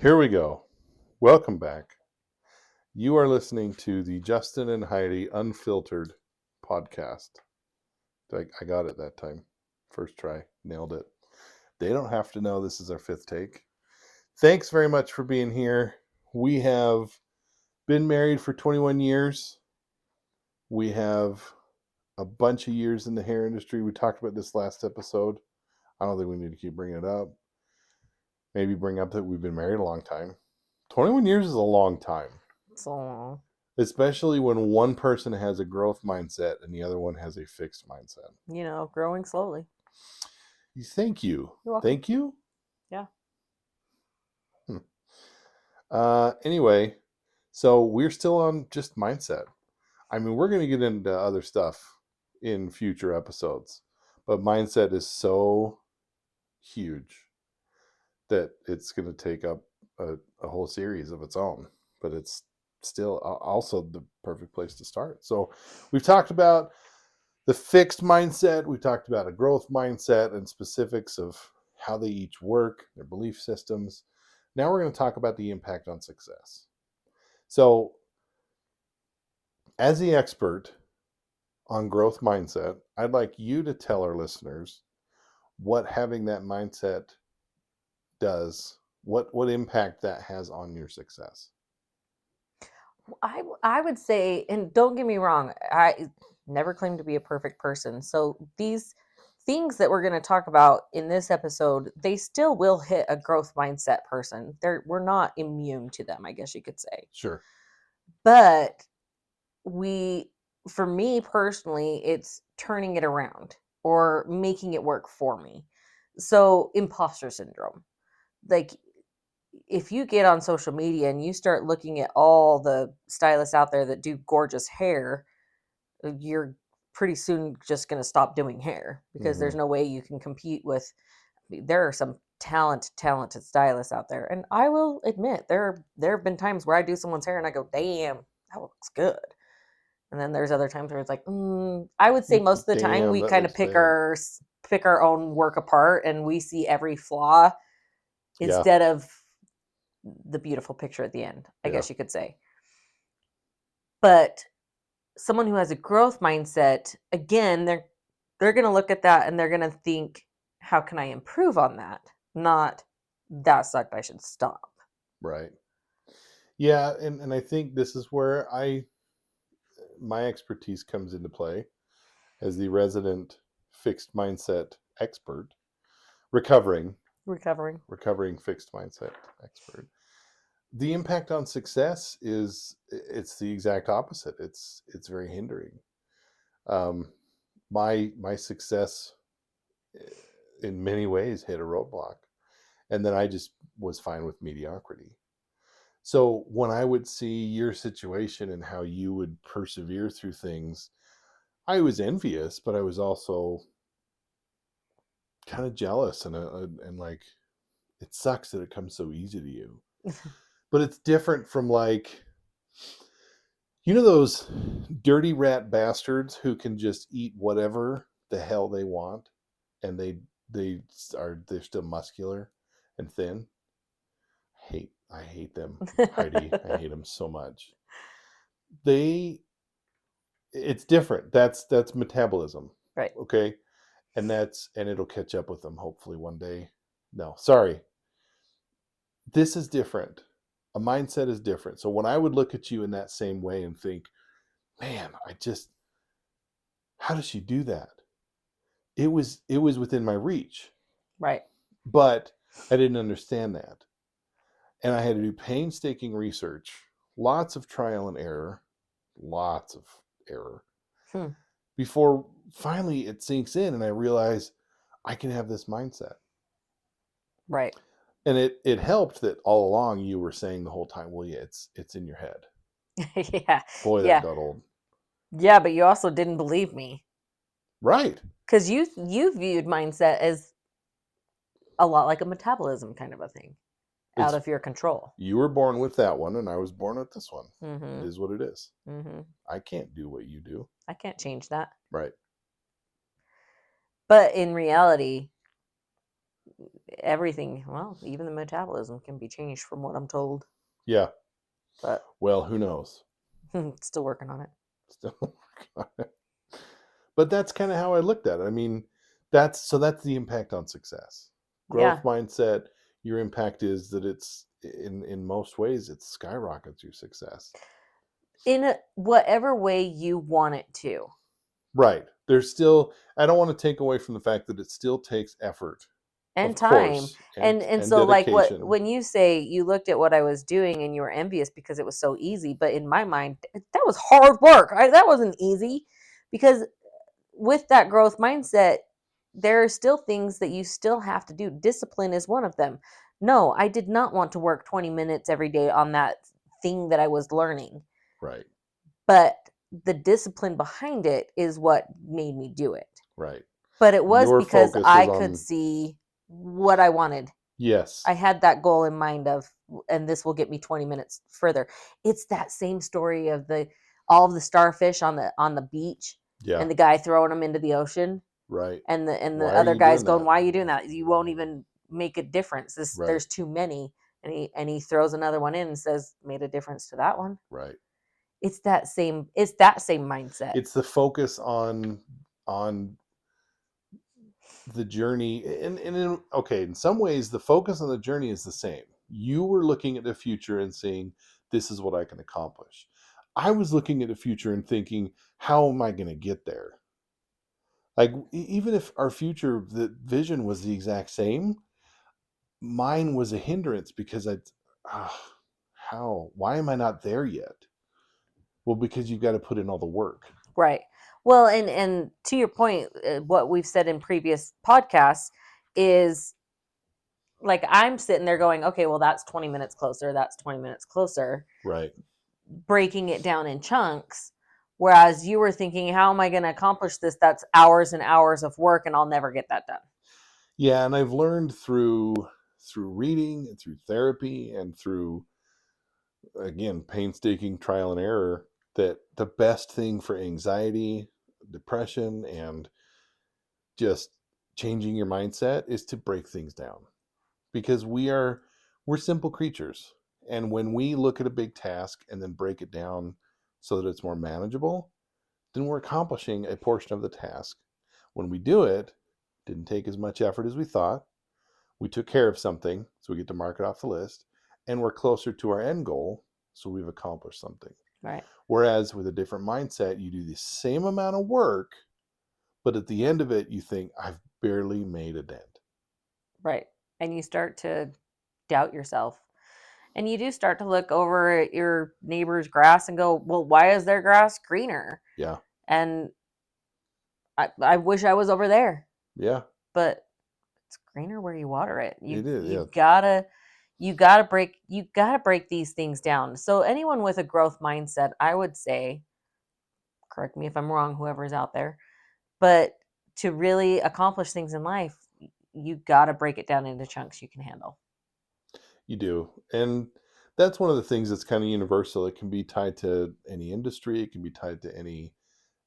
Here we go. Welcome back. You are listening to the Justin and Heidi Unfiltered podcast. I got it that time. First try. Nailed it. They don't have to know this is our fifth take. Thanks very much for being here. We have been married for 21 years. We have a bunch of years in the hair industry. We talked about this last episode. I don't think we need to keep bringing it up. Maybe bring up that we've been married a long time. 21 years is a long time. So long. Especially when one person has a growth mindset and the other one has a fixed mindset. You know, growing slowly. Thank you. You're welcome. Thank you? Yeah. Anyway, so we're still on just mindset. I mean, we're going to get into other stuff in future episodes, but mindset is so huge that it's going to take up a whole series of its own, but it's still also the perfect place to start. So we've talked about the fixed mindset. We talked about a growth mindset and specifics of how they each work, their belief systems. Now we're going to talk about the impact on success. So as the expert on growth mindset, I'd like you to tell our listeners what having that mindset does, what impact that has on your success. I would say, and don't get me wrong, I never claimed to be a perfect person. So these things that we're going to talk about in this episode, they still will hit a growth mindset person. We're not immune to them, I guess you could say. Sure. But for me personally, it's turning it around or making it work for me. So imposter syndrome. Like, if you get on social media and you start looking at all the stylists out there that do gorgeous hair, you're pretty soon just going to stop doing hair because there's no way you can compete with. There are some talented stylists out there, and I will admit there have been times where I do someone's hair and I go, "Damn, that looks good." And then there's other times where it's like, I would say most of the time we kind of pick our own work apart and we see every flaw instead of the beautiful picture at the end, I guess you could say. But someone who has a growth mindset, again, they're going to look at that and they're going to think, how can I improve on that? Not, that sucked, I should stop. Right. Yeah, and I think this is where my expertise comes into play as the resident fixed mindset expert, recovering fixed mindset expert. The impact on success it's the exact opposite. It's very hindering. My success in many ways hit a roadblock, and then I just was fine with mediocrity. So when I would see your situation and how you would persevere through things, I was envious, but I was also kind of jealous and like, it sucks that it comes so easy to you. But it's different from, like, you know, those dirty rat bastards who can just eat whatever the hell they want, and they're still muscular and thin. I hate them, Heidi. I hate them so much. It's different. That's metabolism, right? Okay, and it'll catch up with them hopefully one day. No, sorry. This is different. A mindset is different. So when I would look at you in that same way and think, man, how does she do that? It was within my reach. Right. But I didn't understand that. And I had to do painstaking research, lots of trial and error, before finally it sinks in and I realize I can have this mindset. Right. And it helped that all along you were saying the whole time, well, yeah, it's in your head. Yeah. Boy, that got old. Yeah, but you also didn't believe me. Right. Because you viewed mindset as a lot like a metabolism kind of a thing. Out of your control. You were born with that one, and I was born with this one. Mm-hmm. It is what it is. Mm-hmm. I can't do what you do. I can't change that. Right. But in reality, Everything, well, even the metabolism can be changed from what I'm told, Yeah. but Well, who knows? still working on it. Still working on it. But that's kind of how I looked at it. I mean, that's the impact on success. Growth Yeah. mindset, your impact is that it's in most ways it skyrockets your success. Whatever way you want it to. Right. There's still, I don't want to take away from the fact that it still takes effort, And of time. course, And and so, like, dedication. when you say you looked at what I was doing and you were envious because it was so easy, but in my mind that was hard work. That wasn't easy, because with that growth mindset, there are still things that you still have to do. Discipline is one of them. No, I did not want to work 20 minutes every day on that thing that I was learning, Right. but the discipline behind it is what made me do it. Right. But it was Your because focus was I could on, see what I wanted. yes. I had that goal in mind of, and this will get me 20 minutes further. It's that same story of all of the starfish on the beach, Yeah. and the guy throwing them into the ocean, Right. and the Why are other you guy's doing going, that? "Why are you doing that? You won't even make a difference. Right. There's too many." And he throws another one in and says, "Made a difference to that one." Right. It's that same mindset. It's the focus on the journey, okay, in some ways the focus on the journey is the same. You were looking at the future and saying, this is what I can accomplish. I was looking at the future and thinking, how am I going to get there? Like, even if our future, the vision was the exact same, mine was a hindrance because why am I not there yet? Well, because you've got to put in all the work. Right. Well, and to your point, what we've said in previous podcasts is, like, I'm sitting there going, okay, well, that's 20 minutes closer. That's 20 minutes closer, Right. breaking it down in chunks. Whereas you were thinking, how am I going to accomplish this? That's hours and hours of work, and I'll never get that done. Yeah, and I've learned through reading and through therapy and through, again, painstaking trial and error, that the best thing for anxiety, depression, and just changing your mindset is to break things down, because we're simple creatures, and when we look at a big task and then break it down so that it's more manageable, then we're accomplishing a portion of the task. When we do it, didn't take as much effort as we thought. We took care of something, so we get to mark it off the list, and we're closer to our end goal, so we've accomplished something. Right. Whereas with a different mindset, you do the same amount of work, but at the end of it, you think, I've barely made a dent. Right. And you start to doubt yourself. And you do start to look over at your neighbor's grass and go, well, why is their grass greener? Yeah. And I wish I was over there, Yeah. but it's greener where you water it. It You is. you Yeah. gotta you gotta break these things down. So anyone with a growth mindset, I would say, correct me if I'm wrong, whoever's out there, but to really accomplish things in life, you gotta break it down into chunks you can handle. You do. And that's one of the things that's kind of universal. It can be tied to any industry, it can be tied to any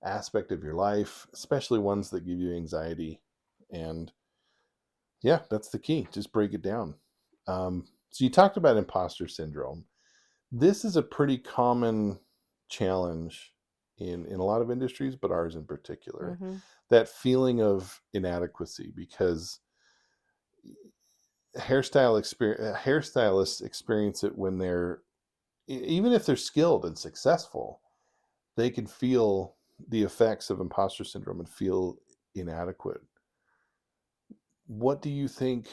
aspect of your life, especially ones that give you anxiety. And yeah, that's the key. Just break it down. So you talked about imposter syndrome. This is a pretty common challenge in a lot of industries, but ours in particular. Hmm. That feeling of inadequacy, because hairstylists experience it when they're, even if they're skilled and successful, they can feel the effects of imposter syndrome and feel inadequate. What do you think,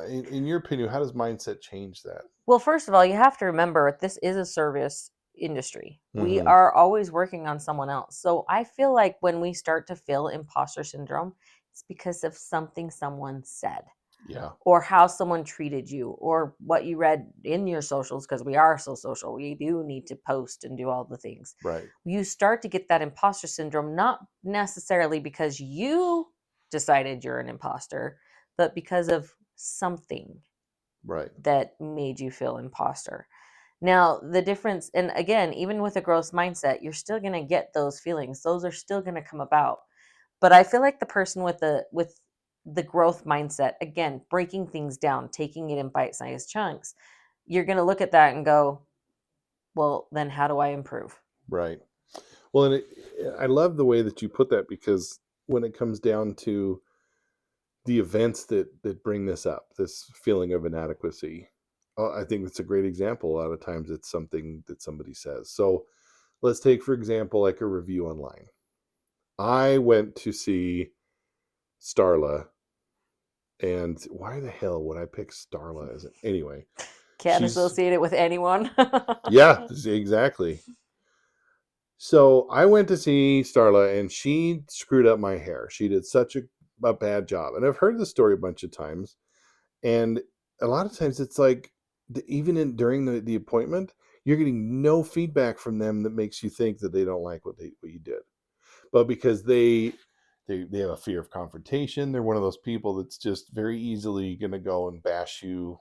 in your opinion, how does mindset change that? Well, first of all, you have to remember this is a service industry. We Mm-hmm. are always working on someone else. So I feel like when we start to feel imposter syndrome, it's because of something someone said, Yeah. or how someone treated you, or what you read in your socials, because we are so social. We do need to post and do all the things. Right. You start to get that imposter syndrome, not necessarily because you decided you're an imposter, but because of something Right. that made you feel imposter. Now, the difference, and again, even with a growth mindset, you're still going to get those feelings. Those are still going to come about. But I feel like the person with the growth mindset, again, breaking things down, taking it in bite-sized chunks, you're going to look at that and go, well, then how do I improve? Right. Well, and I love the way that you put that, because when it comes down to the events that bring this up, this feeling of inadequacy, I think it's a great example. A lot of times it's something that somebody says. So let's take, for example, like a review online. I went to see Starla, and why the hell would I pick Starla as it? Anyway, Can't she's, associate it with anyone. yeah, exactly. So I went to see Starla, and she screwed up my hair. She did such a bad job. And I've heard the story a bunch of times. And a lot of times it's like, even during the appointment, you're getting no feedback from them that makes you think that they don't like what you did. But because they have a fear of confrontation, they're one of those people that's just very easily going to go and bash you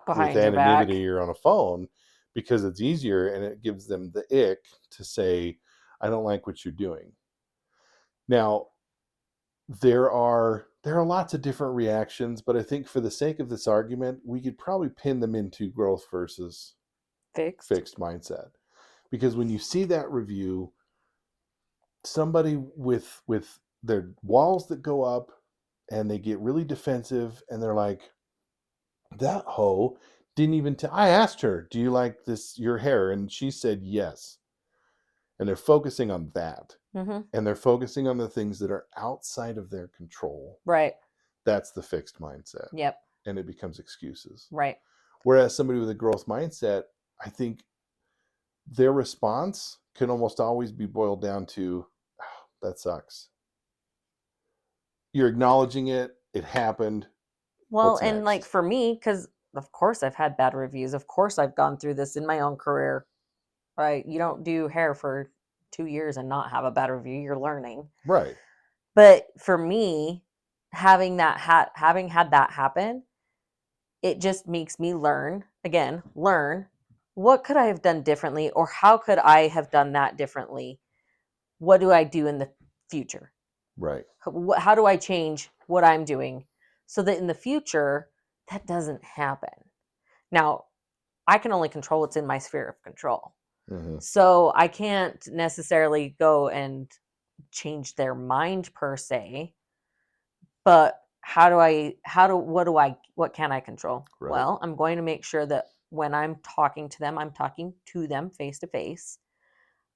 with Behind your back. anonymity or on a phone, because it's easier, and it gives them the ick to say, I don't like what you're doing. Now, there are lots of different reactions, but I think for the sake of this argument, we could probably pin them into growth versus Fixed. fixed mindset. Because when you see that review, somebody with their walls that go up, and they get really defensive, and they're like, that hoe didn't even I asked her, do you like this your hair, and she said yes. And they're focusing on that, Mm-hmm. and they're focusing on the things that are outside of their control. Right. That's the fixed mindset, Yep. and it becomes excuses. Right. Whereas somebody with a growth mindset, I think their response can almost always be boiled down to, oh, that sucks. You're acknowledging it. It happened. Well, What's and like next? for me, because of course I've had bad reviews. Of course I've gone through this in my own career. Right. You don't do hair for 2 years and not have a bad review. You're learning. Right. But for me, having had that happen, it just makes me learn what could I have done differently, or how could I have done that differently? What do I do in the future? Right. How do I change what I'm doing so that in the future that doesn't happen? Now, I can only control what's in my sphere of control. Mm-hmm. So I can't necessarily go and change their mind per se, but what can I control? Right. Well, I'm going to make sure that when I'm talking to them, I'm talking to them face to face.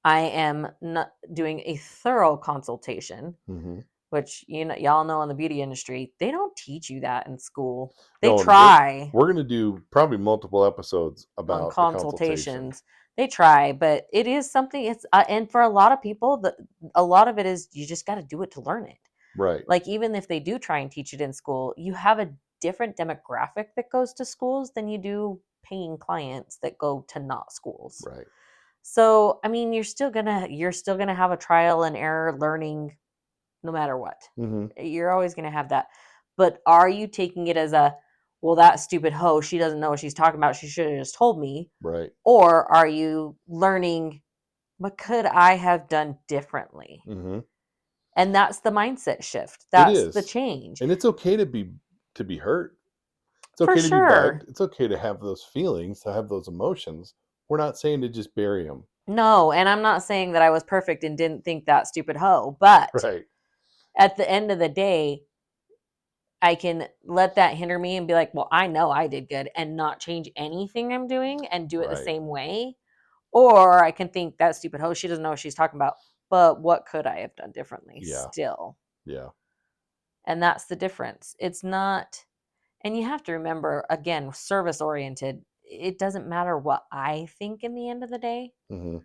I am not doing a thorough consultation, Mm-hmm. which y'all know in the beauty industry, they don't teach you that in school. They No, and we're try we're gonna do probably multiple episodes on about the consultation. consultations. They try, but it is something. It's and for a lot of people, a lot of it is you just got to do it to learn it. Right. Like even if they do try and teach it in school, you have a different demographic that goes to schools than you do paying clients that go to not schools. Right. So, I mean, you're still going to have a trial and error learning no matter what. Mm-hmm. You're always going to have that. But are you taking it as well, that stupid hoe, she doesn't know what she's talking about. She should have just told me. Right. Or are you learning, what could I have done differently? Mm-hmm. And that's the mindset shift. It That's the is, change. and it's okay to be hurt. It's For okay to be bugged. sure. It's okay to have those feelings, to have those emotions. We're not saying to just bury them. No, and I'm not saying that I was perfect and didn't think that stupid hoe, but Right. at the end of the day, I can let that hinder me and be like, well, I know I did good and not change anything I'm doing and do it the Right. same way. Or I can think that stupid hoe, she doesn't know what she's talking about, but what could I have done differently Yeah. still? Yeah. And that's the difference. It's not, and you have to remember, again, service oriented, it doesn't matter what I think in the end of the day. Mm-hmm.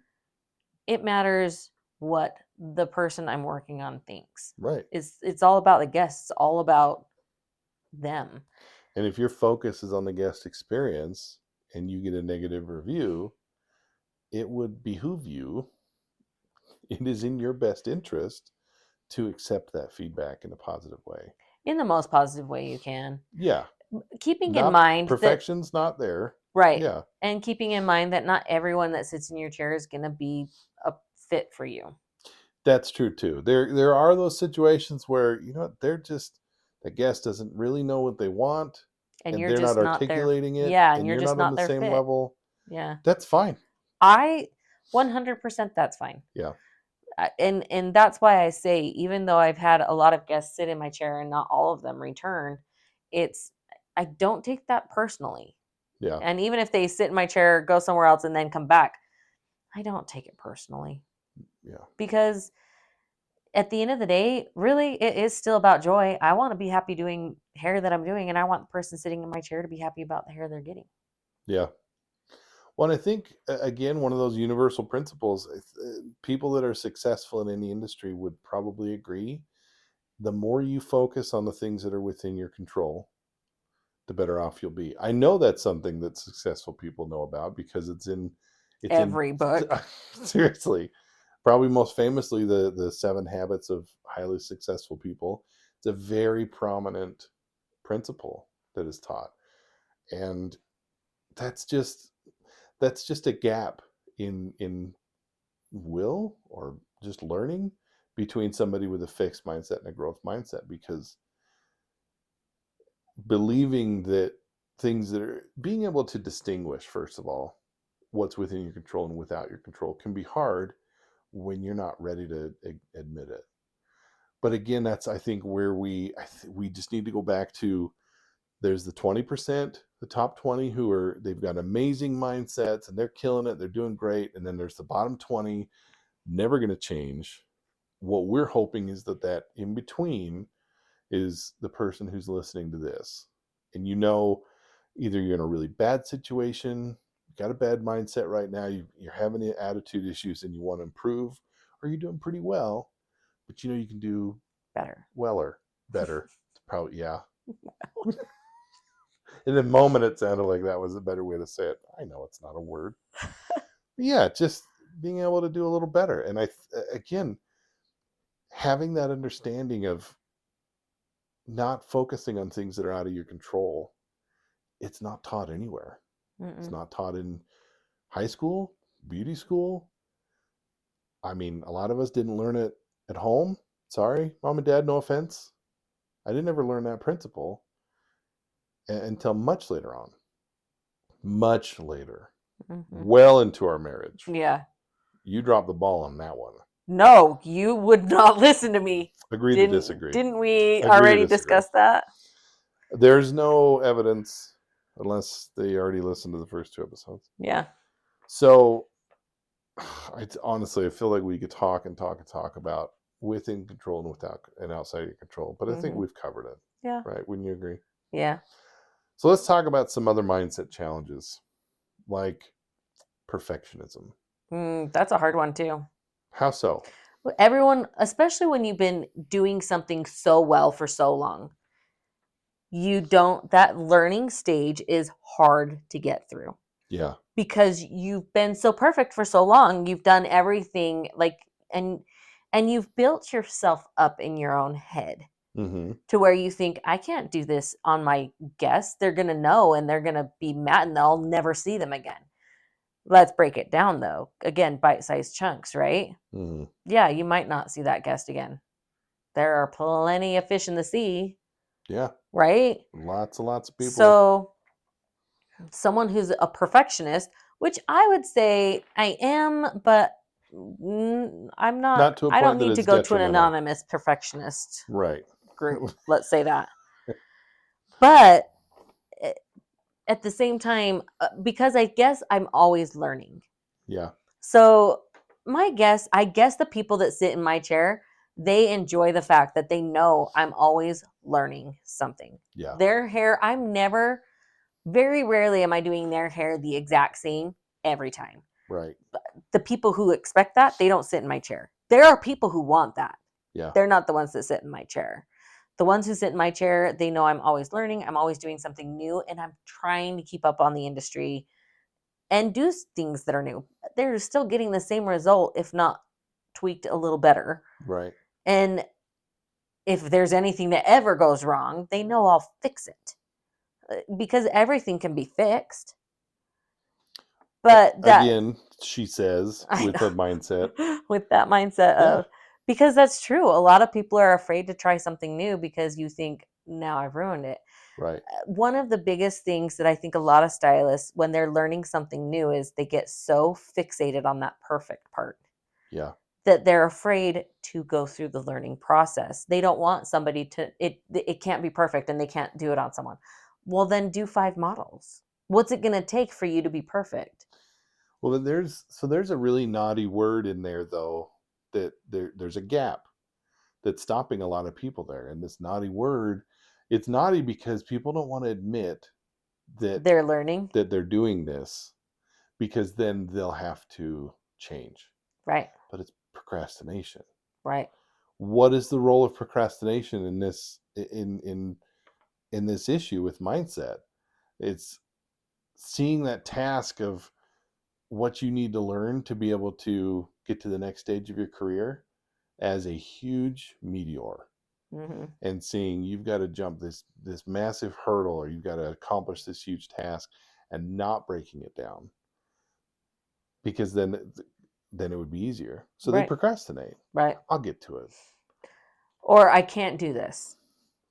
It matters what the person I'm working on thinks. Right. It's all about the guests, it's all about them. And if your focus is on the guest experience and you get a negative review, it would behoove you, it is in your best interest to accept that feedback in a positive way. In the most positive way you can. Yeah. Keeping in Not mind that, perfection's not there. right, Yeah. and keeping in mind that not everyone that sits in your chair is going to be a fit for you. That's true too. There are those situations where, they're just that guest doesn't really know what they want, And and you're they're not just not their, articulating it, yeah, and and you're you're just not on not the their same fit. level, Yeah. that's fine. I 100% that's fine. Yeah. And that's why I say, even though I've had a lot of guests sit in my chair and not all of them return, it's I don't take that personally. Yeah. And even if they sit in my chair, go somewhere else, and then come back, I don't take it personally, Yeah. because at the end of the day, really, it is still about joy. I want to be happy doing hair that I'm doing, and I want the person sitting in my chair to be happy about the hair they're getting. Yeah. Well, and I think, again, one of those universal principles, people that are successful in any industry would probably agree. The more you focus on the things that are within your control, the better off you'll be. I know that's something that successful people know about because it's in Every book. seriously, probably most famously the 7 habits of highly successful people. It's a very prominent principle that is taught. And that's just a gap in will, or just learning, between somebody with a fixed mindset and a growth mindset, because believing that things that are being able to distinguish, first of all, what's within your control and without your control can be hard when you're not ready to admit it. But again, that's, I think, where we just need to go back to, there's the 20%, the top 20, they've got amazing mindsets and they're killing it, they're doing great, and then there's the bottom 20, never going to change. What we're hoping is that in between is the person who's listening to this. And either you're in a really bad situation, you've got a bad mindset right now, you're having attitude issues and you want to improve, or you're doing pretty well, but you can do Better. better. Probably, yeah. In the moment, it sounded like that was a better way to say it. I know it's not a word. Yeah, just being able to do a little better. And again, having that understanding of not focusing on things that are out of your control. It's not taught anywhere. It's Mm-mm. not taught in high school, beauty school. I mean, a lot of us didn't learn it at home. Sorry, mom and dad, no offense. I didn't ever learn that principle until much later on. Much later. Mm-hmm. Well into our marriage. Yeah. You dropped the ball on that one. No, you would not listen to me. Agree to disagree. Didn't we Agree to already disagree. discuss that? There's no evidence, unless they already listened to the first 2 episodes. Yeah. So honestly, I feel like we could talk and talk and talk about within control and without and outside your control, but I think we've covered it. Yeah. Right? Wouldn't you agree? Yeah. So let's talk about some other mindset challenges, like perfectionism. That's a hard one too. How so? Everyone, especially when you've been doing something so well for so long, that learning stage is hard to get through, Yeah. because you've been so perfect for so long. You've done everything and you've built yourself up in your own head Mm-hmm. to where you think, I can't do this on my guests. They're going to know and they're going to be mad and I'll never see them again. Let's break it down though. Again, bite-sized chunks, right? Mm-hmm. Yeah, you might not see that guest again. There are plenty of fish in the sea, Yeah. right? Lots and lots of people. So, someone who's a perfectionist, which I would say I am, but I'm not. Not to a I don't point that need to it's go to an detrimental. anonymous perfectionist Right. group. Let's say that. But at the same time, because I guess I'm always learning. Yeah. So I guess the people that sit in my chair, they enjoy the fact that they know I'm always learning something. Yeah. Their hair, very rarely am I doing their hair the exact same every time. Right. The people who expect that, they don't sit in my chair. There are people who want that. Yeah. They're not the ones that sit in my chair. The ones who sit in my chair, they know I'm always learning, I'm always doing something new, and I'm trying to keep up on the industry and do things that are new. They're still getting the same result, if not tweaked a little better. Right. And if there's anything that ever goes wrong, they know I'll fix it, because everything can be fixed. But that, again, she says, with a mindset. with that mindset of, because that's true. A lot of people are afraid to try something new because you think, now I've ruined it. Right. One of the biggest things that I think a lot of stylists, when they're learning something new, is they get so fixated on that perfect part Yeah. that they're afraid to go through the learning process. They don't want somebody to it can't be perfect and they can't do it on someone. Well, then do 5 models. What's it going to take for you to be perfect? Well, then there's a really naughty word in there though, that there's a gap that's stopping a lot of people there. And this naughty word, it's naughty because people don't want to admit that They're learning. they're doing this, because then they'll have to change. Right. But it's procrastination. Right. What is the role of procrastination in this in this issue with mindset? It's seeing that task of what you need to learn to be able to get to the next stage of your career as a huge meteor, Mhm. and seeing you've got to jump this massive hurdle, or you've got to accomplish this huge task, and not breaking it down, because then it would be easier. So they Right. procrastinate. Right. I'll get to it. Or I can't do this.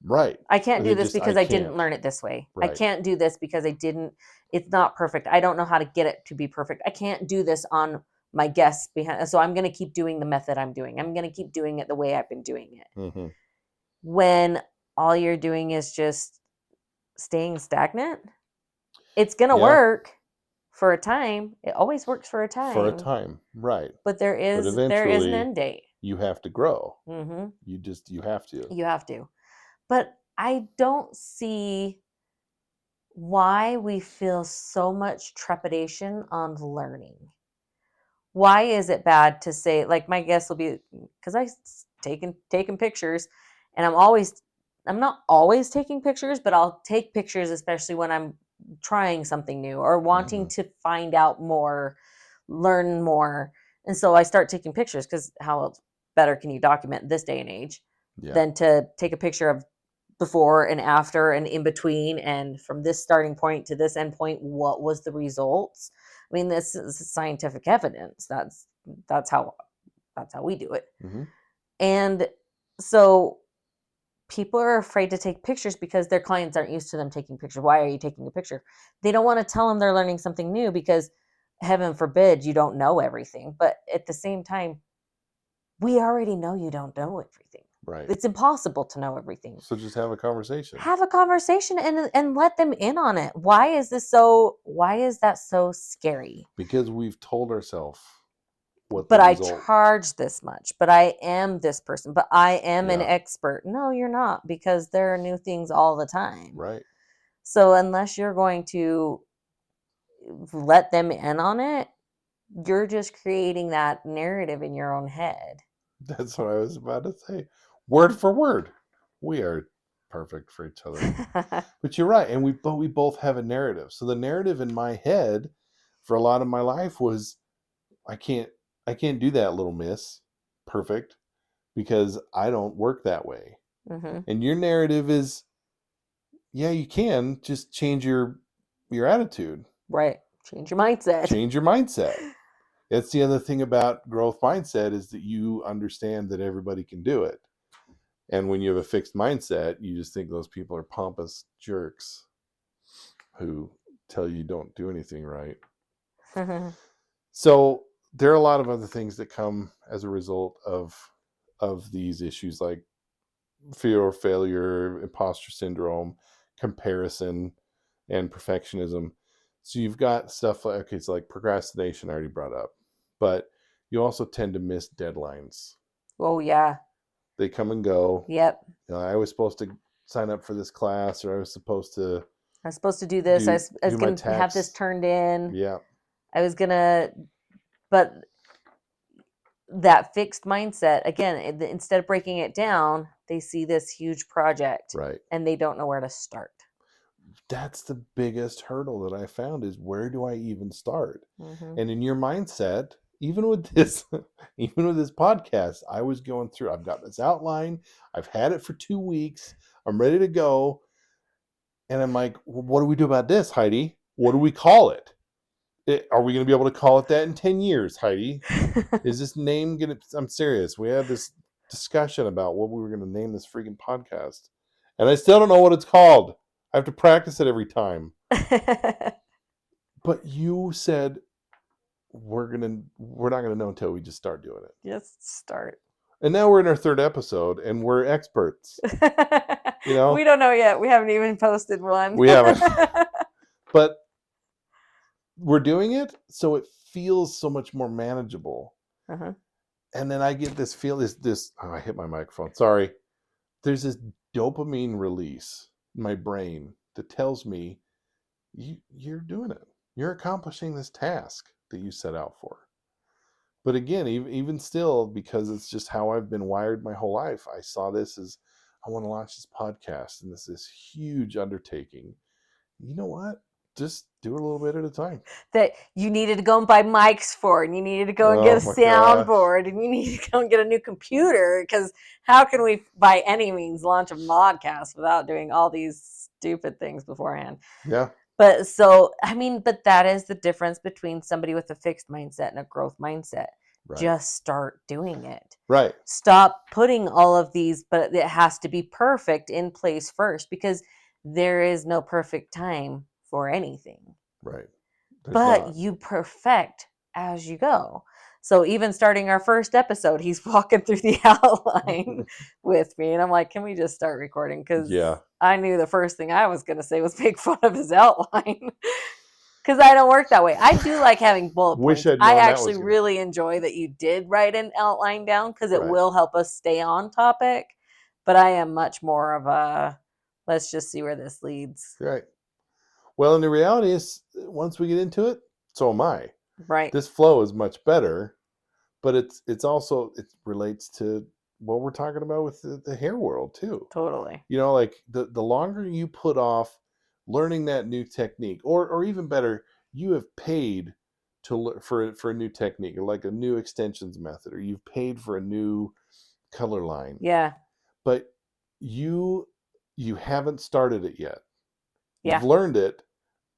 Right. I can't do They this just, I because I didn't can't. learn it this way. I Right. can't do this because it's not perfect. I don't know how to get it to be perfect. I can't do this on my guests behind. So I'm going to keep doing the method I'm doing. I'm going to keep doing it the way I've been doing it. Mm-hmm. When all you're doing is just staying stagnant, it's going to Yeah. work for a time. It always works for a For a time, time. Right. but there But is an eventually end date. you have to grow. Hmm. You have to. You have to. But I don't see why we feel so much trepidation on learning. Why is it bad to say, like, my guess will be because I taken pictures, and I'm not always taking pictures, but I'll take pictures, especially when I'm trying something new or wanting Mm-hmm. to find out more, learn more. And so I start taking pictures because how else better can you document this day and age Yeah. than to take a picture of before and after and in between, and from this starting point to this end point, what was the results? I mean, this is scientific evidence. That's how that's how we do it. Mm-hmm. And so people are afraid to take pictures because their clients aren't used to them taking pictures. Why are you taking a picture? They don't want to tell them they're learning something new because heaven forbid you don't know everything. But at the same time, we already know you don't know everything. Right. It's impossible to know everything. So just have a conversation. Have a conversation and let them in on it. Why is that so scary? Because we've told ourselves what the But I result. charge this much, but I am this person, but I am an Yeah. expert. No, you're not, because there are new things all the time. Right. So unless you're going to let them in on it, you're just creating that narrative in your own head. That's what I was about to say. Word for word. We are perfect for each other. But you're right, and we both have a narrative. So the narrative in my head for a lot of my life was, I can't I can't do that, little miss. Perfect, because I don't work that way. Hmm. And your narrative is, yeah, you can just change your attitude. Right. Change your mindset. Change your mindset. That's the other thing about growth mindset, is that you understand that everybody can do it. And when you have a fixed mindset, you just think those people are pompous jerks who tell you don't do anything right. So there are a lot of other things that come as a result of these issues, like fear of failure, imposter syndrome, comparison, and perfectionism. So you've got stuff like, okay, so like procrastination I already brought up, but you also tend to miss deadlines. Oh yeah. They come and go. Yep. I was supposed to sign up for this class, or I was supposed to I was supposed to do this. I was do my going to have this tax. turned in. Yeah, I was going to, but that fixed mindset, again, instead of breaking it down, they see this huge project right. and they don't know where to start. That's the biggest hurdle that I found, is where do I even start? Hmm. And in your mindset, even with this, even with this podcast, I was going through, I've got this outline, I've had it for 2 weeks, I'm ready to go. And I'm like, well, what do we do about this, Heidi? What do we call it? Are we going to be able to call it that in 10 years, Heidi? Is this name going to, I'm serious. We had this discussion about what we were going to name this freaking podcast. And I still don't know what it's called. I have to practice it every time. But you said we're not gonna know until we just start doing it. Just start. And now we're in our 3rd episode and we're experts. You know? We don't know yet. We haven't even posted one. We haven't. But we're doing it, so it feels so much more manageable. Uh-huh. And then I get this feel this oh, I hit my microphone. Sorry. There's this dopamine release in my brain that tells me you're doing it. You're accomplishing this task that you set out for. But again, even still, because it's just how I've been wired my whole life, I saw this as I want to launch this podcast, and this is huge undertaking. You know what? Just do it a little bit at a time. That you needed to go and buy mics for, and you needed to go and get Oh a my gosh. soundboard, and you needed to go and get a new computer, because how can we, by any means, launch a podcast without doing all these stupid things beforehand? Yeah. But so, I mean, but that is the difference between somebody with a fixed mindset and a growth mindset. Right. Just start doing it. Right. Stop putting all of these, but it has to be perfect, in place first, because there is no perfect time for anything. Right. There's But not. you perfect as you go. So even starting our first episode, he's walking through the outline with me, and I'm like, can we just start recording? Because Yeah. I knew the first thing I was going to say was make fun of his outline. Because I don't work that way. I do like having bullet Wish points. I'd I known that actually was gonna really enjoy that you did write an outline down, because it Right. will help us stay on topic. But I am much more of a, let's just see where this leads. Right. Well, and the reality is, once we get into it, so am I. Right. This flow is much better, but it's also, it relates to what we're talking about with the hair world too. Totally. You know, like the longer you put off learning that new technique, or even better, you have paid to for a new technique, or like a new extensions method, or you've paid for a new color line. Yeah. But you haven't started it yet. Yeah. You've learned it,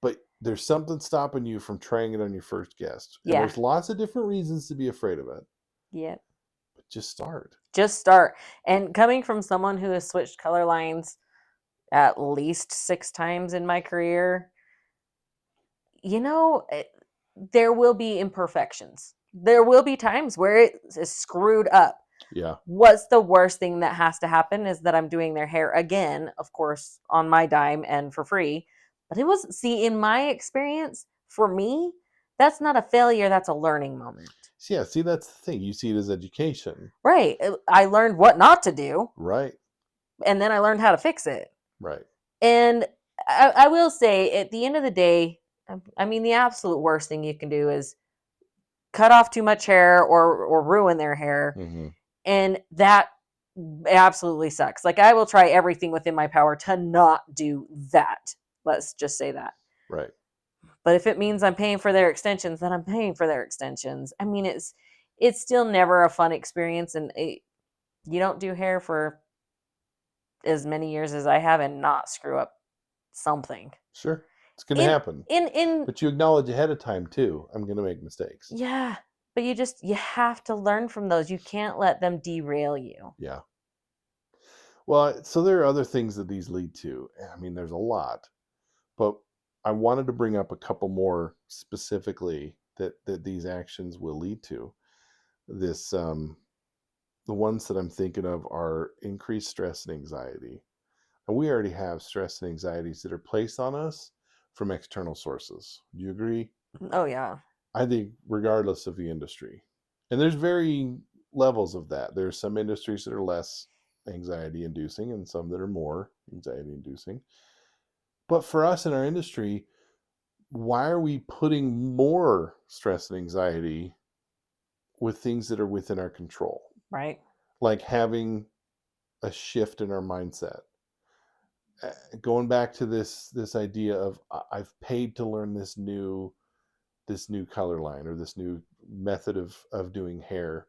but there's something stopping you from trying it on your first guest. And Yeah. there's lots of different reasons to be afraid of it. Yeah. But just start. Just start. And coming from someone who has switched color lines at least 6 times in my career, you know, there will be imperfections. There will be times where it is screwed up. Yeah. What's the worst thing that has to happen is that I'm doing their hair again, of course, on my dime and for free. But it was, see, in my experience, for me, that's not a failure, that's a learning moment. Yeah, see, that's the thing. You see it as education. Right. I learned what not to do. Right. And then I learned how to fix it. Right. And I will say, at the end of the day, I mean, the absolute worst thing you can do is cut off too much hair or ruin their hair. Mm-hmm. And that absolutely sucks. Like, I will try everything within my power to not do that. Let's just say that. Right. But if it means I'm paying for their extensions, then I'm paying for their extensions. I mean, it's still never a fun experience. And you don't do hair for as many years as I have and not screw up something. Sure. It's going to happen. But you acknowledge ahead of time too, I'm going to make mistakes. Yeah. But you have to learn from those. You can't let them derail you. Yeah. Well, so there are other things that these lead to. I mean, there's a lot, but I wanted to bring up a couple more specifically that these actions will lead to. This, the ones that I'm thinking of are increased stress and anxiety. And we already have stress and anxieties that are placed on us from external sources. Do you agree? Oh, yeah. I think regardless of the industry. And there's varying levels of that. There's some industries that are less anxiety inducing and some that are more anxiety inducing. But for us in our industry, why are we putting more stress and anxiety with things that are within our control? Right. Like having a shift in our mindset. Going back to this idea of I've paid to learn this new color line or this new method of doing hair,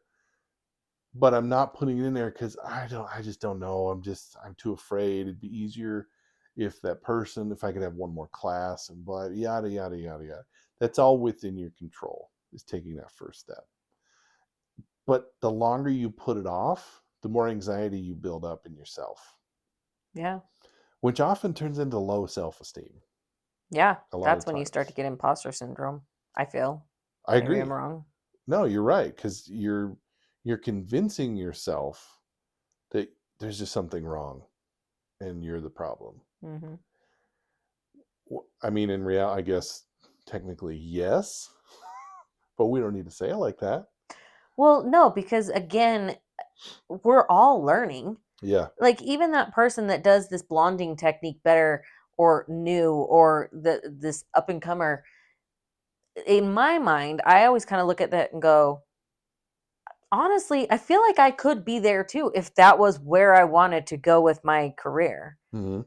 but I'm not putting it in there because I just don't know. I'm too afraid. It'd be easier if I could have one more class and blah, yada, yada, yada, yada. That's all within your control, is taking that first step. But the longer you put it off, the more anxiety you build up in yourself. Yeah. which often turns into low self-esteem Yeah, a lot of that's when you start to times. get imposter syndrome, I feel. I Maybe I'm agree. wrong. No, you're right, because you're convincing yourself that there's just something wrong and you're the problem. Hmm. I mean, in reality, I guess technically yes, but we don't need to say it like that. Well, no, because again, we're all learning. Yeah. Like even that person that does this blonding technique better or new or this up and comer, in my mind, I always kind of look at that and go, honestly, I feel like I could be there too if that was where I wanted to go with my career. Mm-hmm.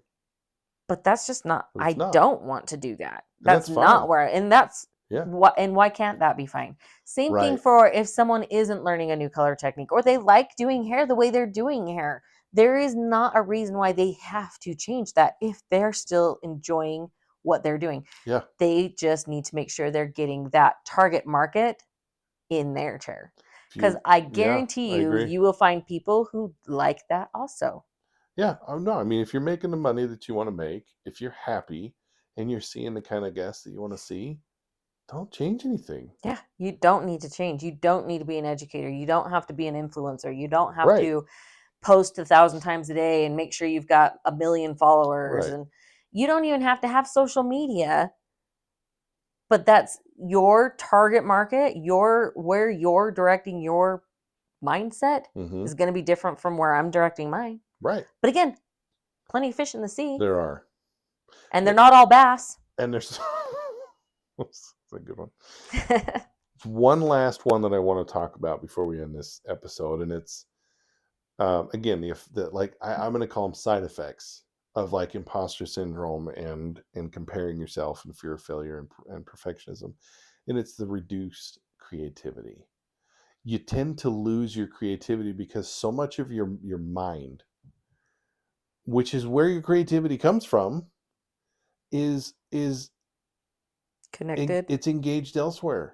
But that's just not, But it's I not, don't want to do that. and That's that's not fine. where, and that's Yeah. what, and why can't that be fine? Same thing Right. for if someone isn't learning a new color technique or they like doing hair the way they're doing hair. There is not a reason why they have to change that if they're still enjoying what they're doing. Yeah. They just need to make sure they're getting that target market in their chair. Because I Yeah, guarantee I you, agree. you will find people who like that also. Yeah. Oh no, I mean, if you're making the money that you want to make, if you're happy and you're seeing the kind of guests that you want to see, don't change anything. Yeah, you don't need to change. You don't need to be an educator. You don't have to be an influencer. You don't have Right. to post 1,000 times a day and make sure you've got 1 million followers. Right. And you don't even have to have social media, but that's your target market, your where you're directing your mindset Mm-hmm. is going to be different from where I'm directing mine. Right. But again, plenty of fish in the sea, There are. and they're A- not all bass. And there's that's a good one. One last one that I want to talk about before we end this episode, and it's again the like I'm going to call them side effects of like imposter syndrome and comparing yourself and fear of failure and perfectionism, and it's the reduced creativity. You tend to lose your creativity because so much of your mind, which is where your creativity comes from, is Connected. it's engaged elsewhere.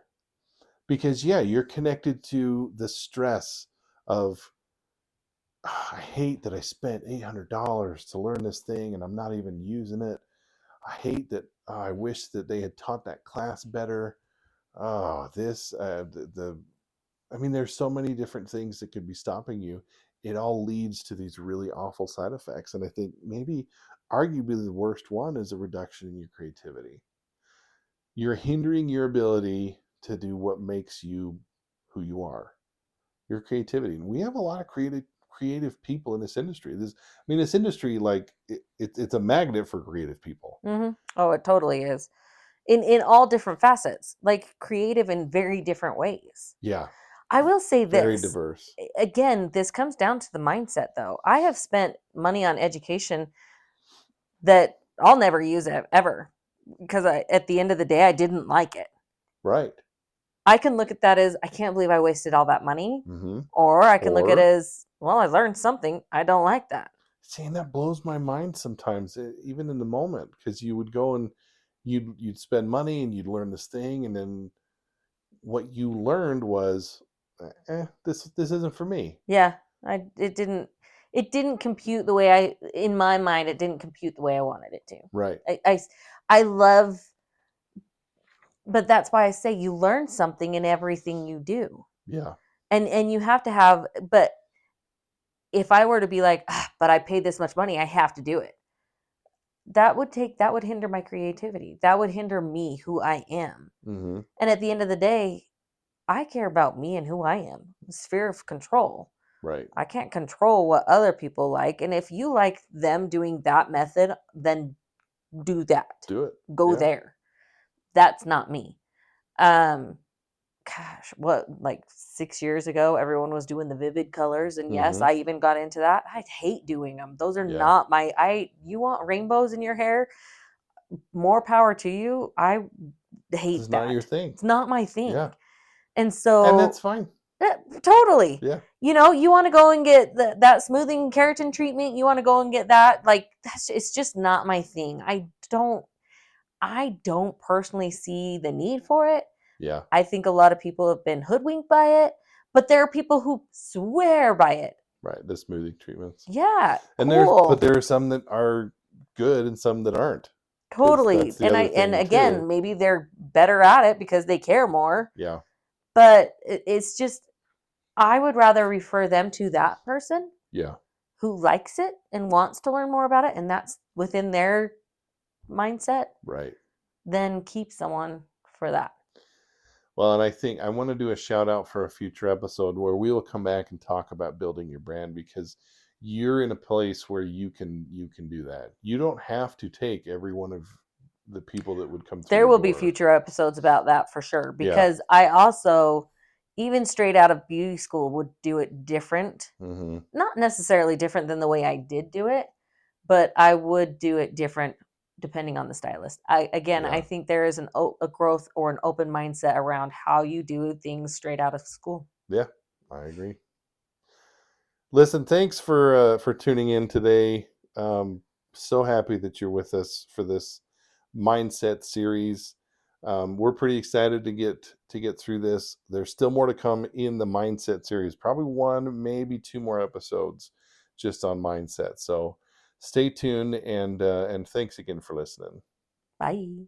Because yeah, you're connected to the stress of I hate that I spent $800 to learn this thing and I'm not even using it. I hate that. I wish that they had taught that class better. Oh, this the I mean, there's so many different things that could be stopping you. It all leads to these really awful side effects, and I think maybe, arguably, the worst one is a reduction in your creativity. You're hindering your ability to do what makes you who you are, your creativity. And we have a lot of creative people in this industry. This industry, like it's a magnet for creative people. Oh, it totally is. In all different facets, like creative in very different ways. Yeah, I will say very this. diverse. Again, this comes down to the mindset though. I have spent money on education that I'll never use it ever because at the end of the day I didn't like it. Right. I can look at that as I can't believe I wasted all that money, Mm-hmm. or I can look at it Or as, well, I learned something. I don't like that. seeing that blows my mind sometimes, even in the moment, because you would go and you'd spend money and you'd learn this thing, and then what you learned was, this isn't for me. Yeah, it didn't compute the way I in my mind it didn't compute the way I wanted it to. Right. I love, but that's why I say you learn something in everything you do. Yeah. And you have to have, but if I were to be like, "Ah, but I paid this much money, I have to do it." That would hinder my creativity. That would hinder me who I am. Mm-hmm. And at the end of the day, I care about me and who I am. Sphere of control. Right. I can't control what other people like. And if you like them doing that method, then do that. Do it. Go Yeah. there. That's not me. Um, Gosh, what, like 6 years ago, everyone was doing the vivid colors. And yes, Mm-hmm. I even got into that. I hate doing them. Those are Yeah. not you want rainbows in your hair? More power to you. I It's hate not your that. thing. It's not my thing. Yeah. And And that's so, fine. totally. Yeah. You want to go and get that smoothing keratin treatment. You want to go and get that. Like it's just not my thing. I don't personally see the need for it. Yeah. I think a lot of people have been hoodwinked by it, but there are people who swear by it. Right. The smoothing treatments. Yeah, And but cool. there are some that are good and some that aren't. Because Totally. that's the other And thing too. again, maybe they're better at it because they care more, Yeah, but it's just I would rather refer them to that person yeah, who likes it and wants to learn more about it and that's within their mindset right. than keep someone for that. Well, and I think I want to do a shout out for a future episode where we will come back and talk about building your brand, because you're in a place where you can do that. You don't have to take every one of the people that would come through There your will be door. future episodes about that for sure Yeah. because I also even straight out of beauty school would do it different. Mm-hmm. Not necessarily different than the way I did do it, but I would do it different depending on the stylist. I Yeah. think there is a growth or an open mindset around how you do things straight out of school. Yeah. I agree. Listen, thanks for tuning in today. Um, so happy that you're with us for this mindset series. We're pretty excited to get through this. There's still more to come in the mindset series. Probably one, maybe two more episodes just on mindset. So stay tuned, and thanks again for listening. Bye.